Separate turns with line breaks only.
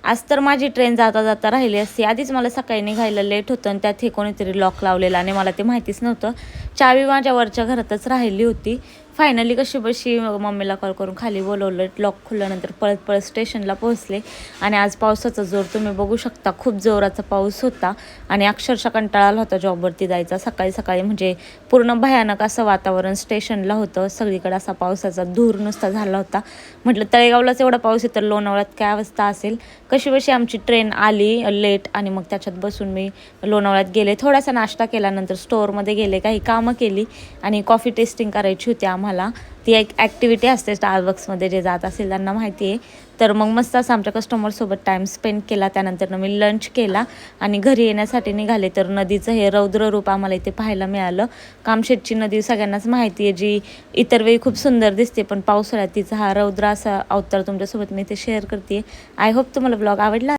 आज तर माझी ट्रेन जाता जाता राहिली असती. आधीच मला सकाळी निघायला लेट होतं आणि त्यात हे कोणीतरी लॉक लावलेलं आणि मला ते माहितीच नव्हतं. चावी माझ्या वरच्या घरातच राहिली होती. फायनली कशी बशी मम्मीला कॉल करून खाली बोलवलं. लॉक खुलल्यानंतर पळत पळत स्टेशनला पोहोचले. आणि आज पावसाचा जोर तुम्ही बघू शकता. खूप जोराचा पाऊस होता आणि अक्षरशः कंटाळा आला होता जॉबवरती जायचा. सकाळी सकाळी म्हणजे पूर्ण भयानक असं वातावरण स्टेशनला होतं. सगळीकडे असा पावसाचा धूर नुसता झाला होता. म्हटलं तळेगावलाच एवढा पाऊस आहे तर लोणावळ्यात काय अवस्था असेल. कशी बशी आमची ट्रेन आली लेट आणि मग त्याच्यात बसून मी लोणावळ्यात गेले. थोडासा नाश्ता केल्यानंतर स्टोअरमध्ये गेले, काही कामं केली आणि कॉफी टेस्टिंग करायची होती आम्हाला. ती एक ॲक्टिव्हिटी असते स्टारबक्समध्ये, जे जात असेल त्यांना माहिती आहे. तर मग मस्त असं आमच्या कस्टमरसोबत टाईम स्पेंड केला. त्यानंतर मी लंच केला आणि घरी येण्यासाठी निघाले. तर नदीचं हे रौद्र रूप आम्हाला इथे पाहायला मिळालं. कामशेतची नदी सगळ्यांनाच माहिती आहे, जी इतर वेळी खूप सुंदर दिसते पण पावसाळ्यात तिचा हा रौद्र असा अवतार तुमच्यासोबत मी इथे शेअर करते. आय होप तुम्हाला ब्लॉग आवडला.